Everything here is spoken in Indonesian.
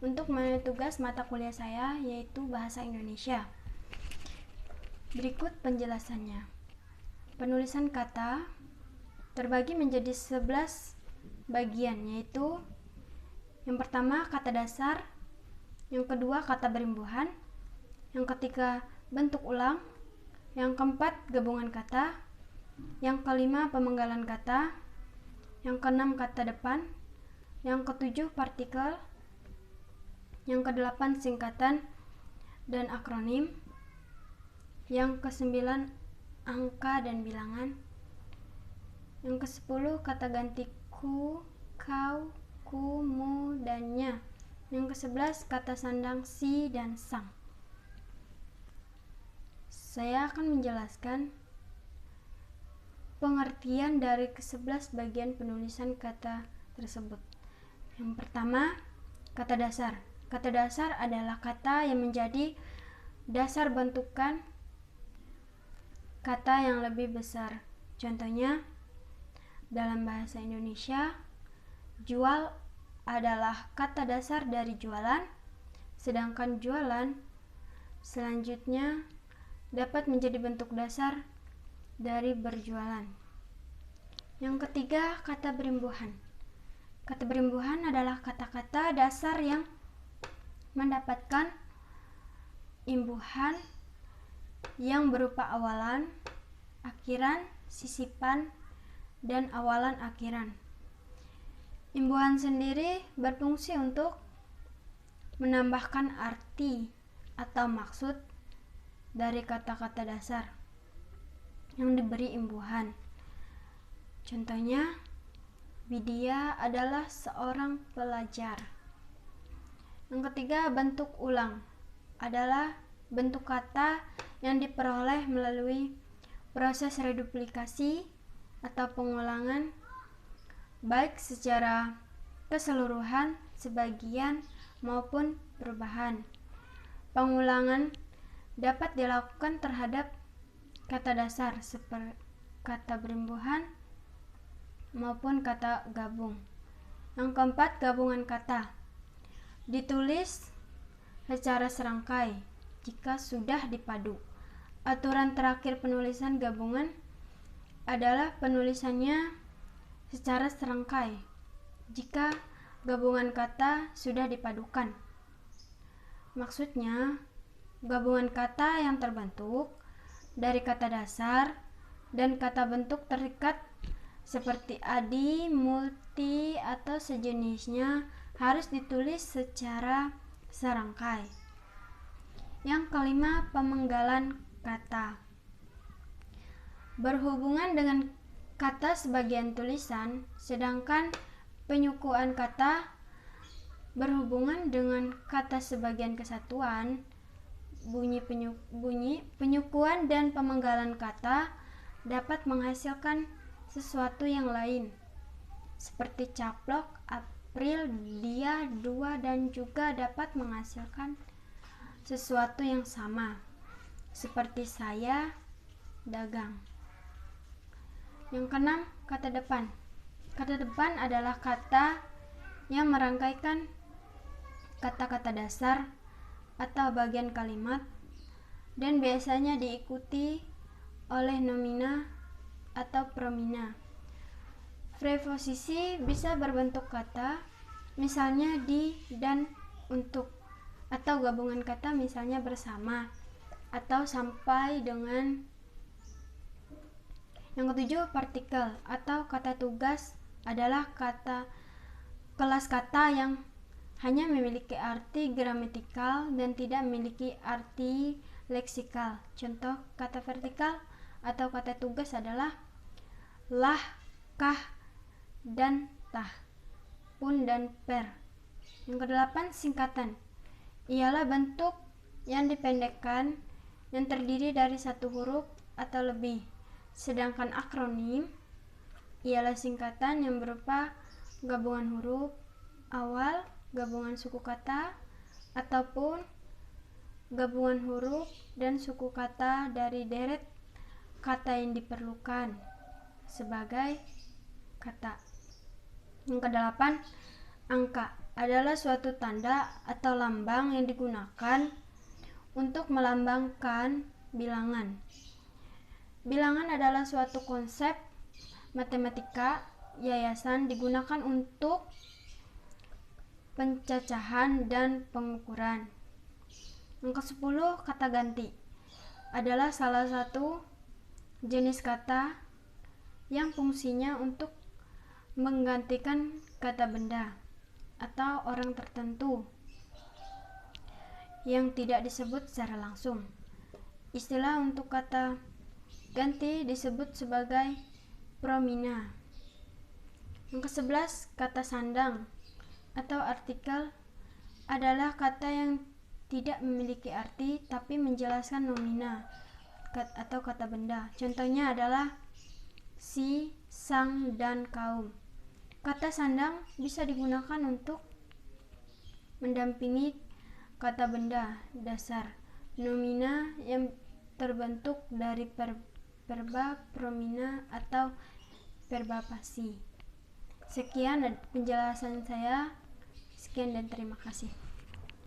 untuk memenuhi tugas mata kuliah saya, yaitu Bahasa Indonesia. Berikut penjelasannya. Penulisan kata terbagi menjadi 11 bagian, yaitu yang pertama kata dasar, yang kedua kata berimbuhan, yang ketiga bentuk ulang, yang keempat gabungan kata, yang kelima pemenggalan kata, yang keenam kata depan, yang ketujuh partikel, yang kedelapan singkatan dan akronim, yang kesembilan angka dan bilangan, yang kesepuluh kata ganti ku, kau, ku, mu, dan nya, yang kesebelas kata sandang si dan sang. Saya akan menjelaskan pengertian dari ke-11 bagian penulisan kata tersebut. Yang pertama, kata dasar. Kata dasar adalah kata yang menjadi dasar bentukan kata yang lebih besar. Contohnya, dalam bahasa Indonesia, jual adalah kata dasar dari jualan, sedangkan jualan selanjutnya dapat menjadi bentuk dasar dari berjualan. Yang ketiga, kata berimbuhan. Kata berimbuhan adalah kata-kata dasar yang mendapatkan imbuhan yang berupa awalan, akhiran, sisipan, dan awalan akhiran. Imbuhan sendiri berfungsi untuk menambahkan arti atau maksud dari kata-kata dasar yang diberi imbuhan. Contohnya, Widya adalah seorang pelajar. Yang ketiga, bentuk ulang adalah bentuk kata yang diperoleh melalui proses reduplikasi atau pengulangan, baik secara keseluruhan, sebagian, maupun perubahan. Pengulangan dapat dilakukan terhadap kata dasar seperti kata berimbuhan maupun kata gabung. Yang keempat, gabungan kata. Ditulis secara serangkai jika sudah dipadu. Aturan terakhir penulisan gabungan adalah penulisannya secara serangkai jika gabungan kata sudah dipadukan. Maksudnya, gabungan kata yang terbentuk dari kata dasar dan kata bentuk terikat seperti adi, multi, atau sejenisnya harus ditulis secara serangkai. Yang kelima, pemenggalan kata. Berhubungan dengan kata sebagian tulisan, sedangkan penyukuan kata berhubungan dengan kata sebagian kesatuan. Bunyi penyukuan dan pemenggalan kata dapat menghasilkan sesuatu yang lain, seperti caplok, April, dia, dua, dan juga dapat menghasilkan sesuatu yang sama, seperti saya, dagang. Yang keenam, kata depan. Kata depan adalah kata yang merangkaikan kata-kata dasar atau bagian kalimat dan biasanya diikuti oleh nomina atau promina. Preposisi bisa berbentuk kata, misalnya di dan untuk, atau gabungan kata misalnya bersama atau sampai dengan. Yang ketujuh, partikel atau kata tugas adalah kelas kata yang hanya memiliki arti gramatikal dan tidak memiliki arti leksikal. Contoh kata vertikal atau kata tugas adalah lah, kah, dan tah, pun, dan per. Yang kedelapan, singkatan. Ialah bentuk yang dipendekkan yang terdiri dari satu huruf atau lebih. Sedangkan akronim ialah singkatan yang berupa gabungan huruf awal, gabungan suku kata, ataupun gabungan huruf dan suku kata dari deret kata yang diperlukan sebagai kata. Yang kedelapan, angka. adalah suatu tanda atau lambang yang digunakan untuk melambangkan bilangan. Bilangan adalah suatu konsep matematika yayasan digunakan untuk pencacahan dan pengukuran. Yang ke-10, kata ganti adalah salah satu jenis kata yang fungsinya untuk menggantikan kata benda atau orang tertentu yang tidak disebut secara langsung. Istilah untuk kata ganti disebut sebagai promina. Yang ke-11, kata sandang atau artikel adalah kata yang tidak memiliki arti tapi menjelaskan nomina atau kata benda. Contohnya adalah si, sang, dan kaum. Kata sandang bisa digunakan untuk mendampingi kata benda dasar nomina yang terbentuk dari verba promina atau verba pasi. Sekian penjelasan saya. Sekian dan terima kasih.